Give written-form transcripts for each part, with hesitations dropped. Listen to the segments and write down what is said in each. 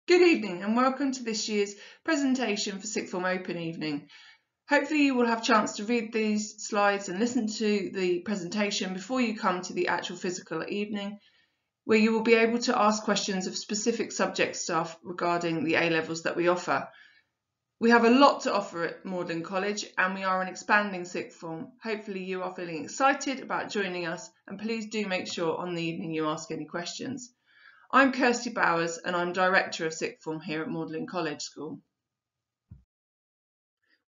Good evening and welcome to this year's presentation for Sixth Form Open Evening. Hopefully you will have a chance to read these slides and listen to the presentation before you come to the actual physical evening, where you will be able to ask questions of specific subject staff regarding the A-levels that we offer. We have a lot to offer at Magdalen College and we are an expanding sixth form. Hopefully you are feeling excited about joining us, and please do make sure on the evening you ask any questions. I'm Kirsty Bowers and I'm Director of Sixth Form here at Magdalen College School.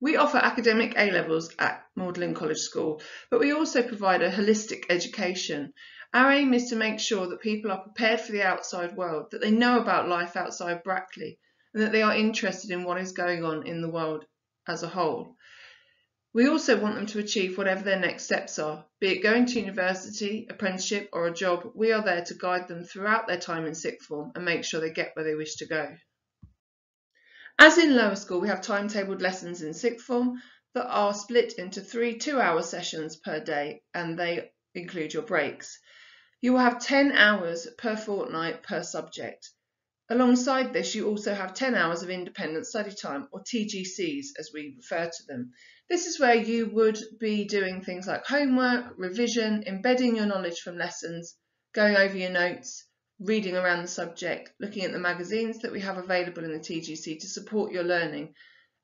We offer academic A-levels at Magdalen College School, but we also provide a holistic education. Our aim is to make sure that people are prepared for the outside world, that they know about life outside Brackley, and that they are interested in what is going on in the world as a whole. We also want them to achieve whatever their next steps are, be it going to university, apprenticeship or a job. We are there to guide them throughout their time in sixth form and make sure they get where they wish to go. As in lower school, we have timetabled lessons in sixth form that are split into 3 two-hour sessions per day, and they include your breaks. You will have 10 hours per fortnight per subject. Alongside this, you also have 10 hours of independent study time, or TGCs as we refer to them. This is where you would be doing things like homework, revision, embedding your knowledge from lessons, going over your notes, reading around the subject, looking at the magazines that we have available in the TGC to support your learning.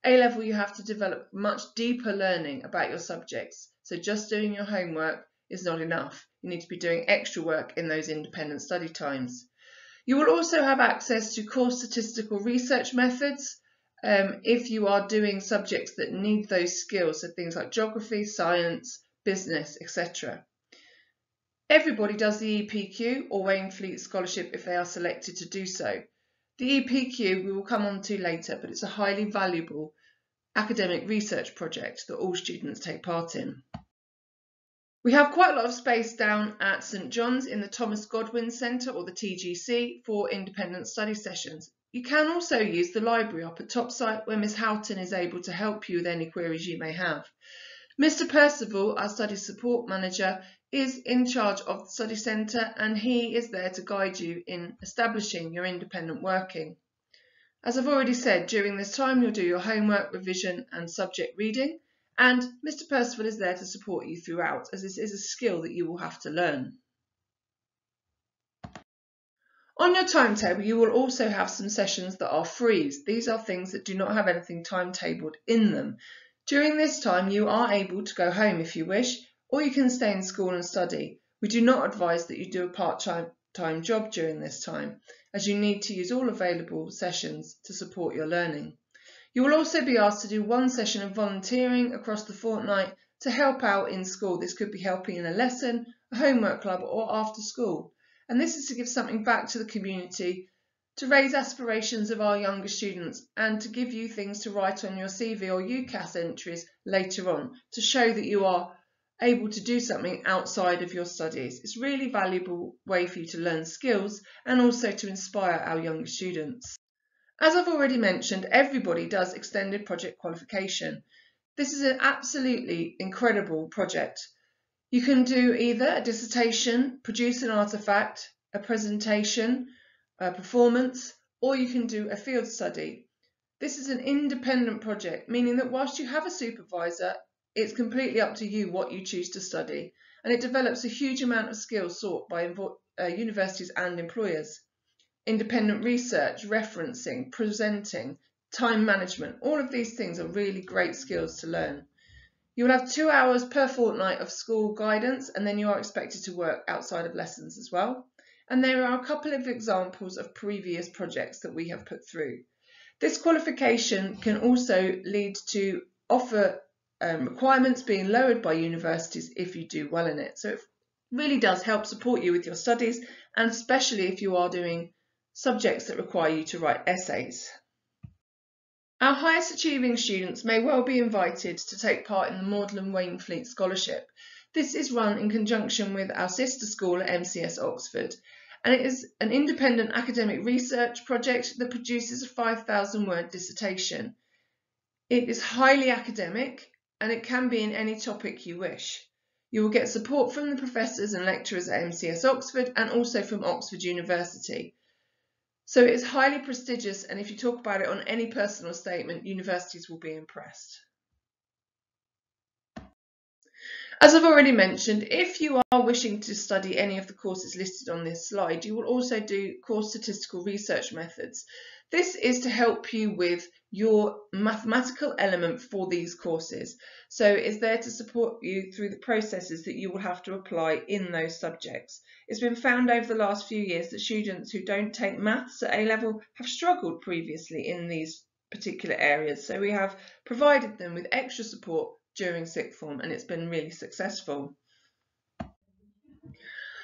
A-level, you have to develop much deeper learning about your subjects, so just doing your homework is not enough. You need to be doing extra work in those independent study times. You will also have access to core statistical research methods if you are doing subjects that need those skills, so things like geography, science, business, etc. Everybody does the EPQ or Waynfleet Scholarship if they are selected to do so. The EPQ we will come on to later, but it's a highly valuable academic research project that all students take part in. We have quite a lot of space down at St John's in the Thomas Godwin Centre, or the TGC, for independent study sessions. You can also use the library up at Topside, where Miss Houghton is able to help you with any queries you may have. Mr Percival, our study support manager, is in charge of the study centre, and he is there to guide you in establishing your independent working. As I've already said, during this time you'll do your homework, revision and subject reading, and Mr Percival is there to support you throughout, as this is a skill that you will have to learn. On your timetable you will also have some sessions that are free. These are things that do not have anything timetabled in them. During this time you are able to go home if you wish, or you can stay in school and study. We do not advise that you do a part-time job during this time, as you need to use all available sessions to support your learning. You will also be asked to do one session of volunteering across the fortnight to help out in school. This could be helping in a lesson, a homework club or after school. And this is to give something back to the community, to raise aspirations of our younger students, and to give you things to write on your CV or UCAS entries later on to show that you are able to do something outside of your studies. It's a really valuable way for you to learn skills and also to inspire our younger students. As I've already mentioned, everybody does extended project qualification. This is an absolutely incredible project. You can do either a dissertation, produce an artefact, a presentation, a performance, or you can do a field study. This is an independent project, meaning that whilst you have a supervisor, it's completely up to you what you choose to study, and it develops a huge amount of skills sought by universities and employers. Independent research, referencing, presenting, time management, all of these things are really great skills to learn. You will have 2 hours per fortnight of school guidance, and then you are expected to work outside of lessons as well. And there are a couple of examples of previous projects that we have put through. This qualification can also lead to offer requirements being lowered by universities if you do well in it. So it really does help support you with your studies, and especially if you are doing subjects that require you to write essays. Our highest achieving students may well be invited to take part in the Magdalen Waynfleet Scholarship. This is run in conjunction with our sister school at MCS Oxford, and it is an independent academic research project that produces a 5,000-word dissertation. It is highly academic and it can be in any topic you wish. You will get support from the professors and lecturers at MCS Oxford and also from Oxford University. So it's highly prestigious, and if you talk about it on any personal statement, universities will be impressed. As I've already mentioned, if you are wishing to study any of the courses listed on this slide, you will also do core statistical research methods. This is to help you with your mathematical element for these courses. So it's there to support you through the processes that you will have to apply in those subjects. It's been found over the last few years that students who don't take maths at A level have struggled previously in these particular areas. So we have provided them with extra support during sixth form, and it's been really successful.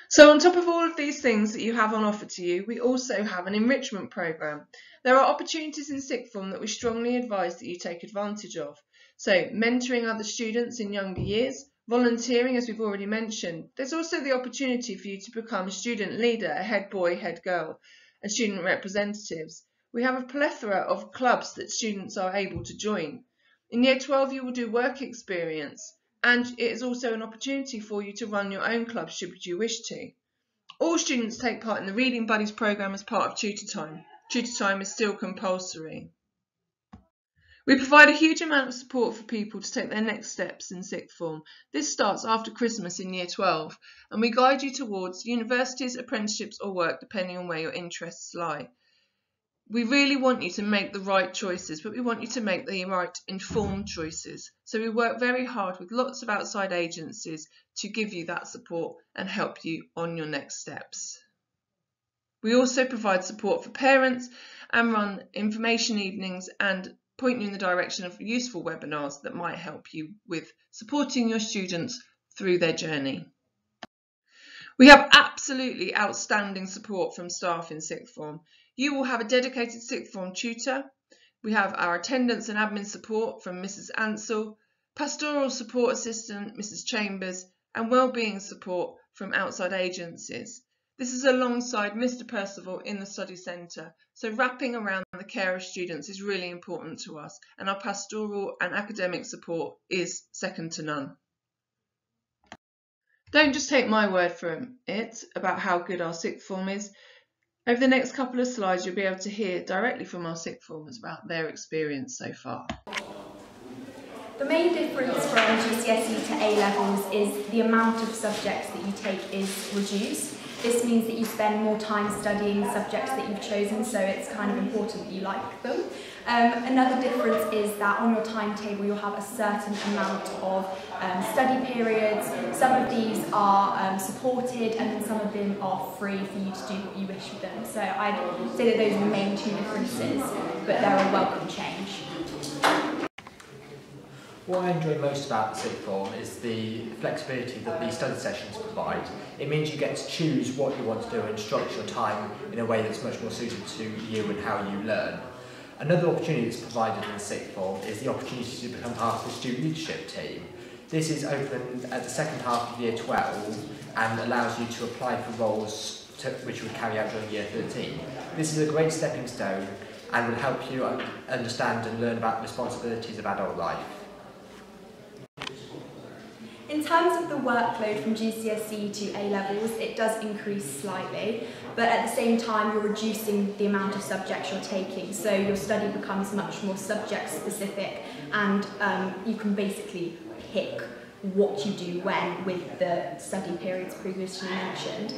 So on top of all of these things that you have on offer to you, we also have an enrichment programme. There are opportunities in sixth form that we strongly advise that you take advantage of. So mentoring other students in younger years, volunteering, as we've already mentioned. There's also the opportunity for you to become a student leader, a head boy, head girl, and student representatives. We have a plethora of clubs that students are able to join. In Year 12 you will do work experience, and it is also an opportunity for you to run your own club should you wish to. All students take part in the Reading Buddies programme as part of tutor time. Tutor time is still compulsory. We provide a huge amount of support for people to take their next steps in sixth form. This starts after Christmas in Year 12, and we guide you towards universities, apprenticeships or work depending on where your interests lie. We really want you to make the right choices, but we want you to make the right informed choices. So we work very hard with lots of outside agencies to give you that support and help you on your next steps. We also provide support for parents and run information evenings and point you in the direction of useful webinars that might help you with supporting your students through their journey. We have absolutely outstanding support from staff in sixth form. You will have a dedicated sixth form tutor. We have our attendance and admin support from Mrs. Ansell, pastoral support assistant Mrs. Chambers, and wellbeing support from outside agencies. This is alongside Mr. Percival in the study centre, so wrapping around the care of students is really important to us, and our pastoral and academic support is second to none. Don't just take my word for it about how good our sixth form is. Over the next couple of slides, you'll be able to hear directly from our sixth formers about their experience so far. The main difference from GCSE to A-levels is the amount of subjects that you take is reduced. This means that you spend more time studying subjects that you've chosen, so it's kind of important that you like them. Another difference is that on your timetable you'll have a certain amount of study periods. Some of these are supported and then some of them are free for you to do what you wish with them. So I'd say that those are the main two differences, but they're a welcome change. What I enjoy most about the sixth form is the flexibility that these study sessions provide. It means you get to choose what you want to do and structure your time in a way that's much more suited to you and how you learn. Another opportunity that's provided in the sixth form is the opportunity to become part of the student leadership team. This is open at the second half of Year 12 and allows you to apply for roles which you would carry out during Year 13. This is a great stepping stone and will help you understand and learn about the responsibilities of adult life. In terms of the workload from GCSE to A-levels, it does increase slightly, but at the same time you're reducing the amount of subjects you're taking, so your study becomes much more subject specific and you can basically pick what you do when with the study periods previously mentioned.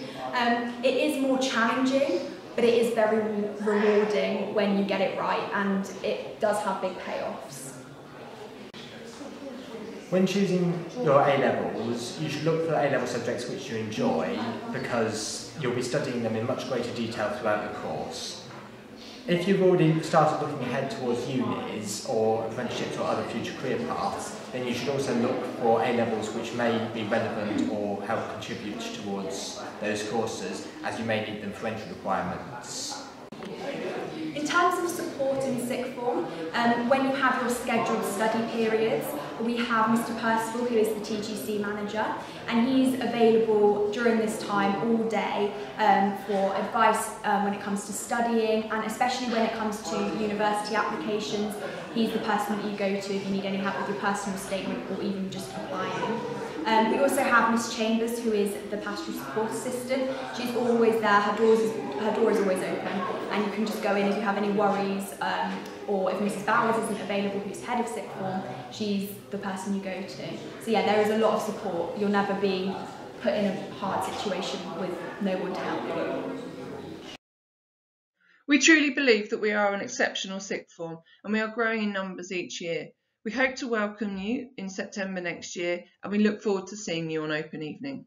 It is more challenging, but it is very rewarding when you get it right, and it does have big payoffs. When choosing your A-levels, you should look for A-level subjects which you enjoy because you'll be studying them in much greater detail throughout the course. If you've already started looking ahead towards unis or apprenticeships or other future career paths, then you should also look for A-levels which may be relevant or help contribute towards those courses, as you may need them for entry requirements. In terms of support in sixth form, when you have your scheduled study periods, we have Mr. Percival, who is the TGC manager, and he's available during this time all day for advice when it comes to studying, and especially when it comes to university applications. He's the person that you go to if you need any help with your personal statement or even just applying. We also have Miss Chambers, who is the pastoral support assistant. She's always there, her door is always open. and you can just go in if you have any worries, or if Mrs. Bowers isn't available, who's head of sixth form, she's the person you go to. So yeah, there is a lot of support. You'll never be put in a hard situation with no one to help you. We truly believe that we are an exceptional sixth form and we are growing in numbers each year. We hope to welcome you in September next year and we look forward to seeing you on Open Evening.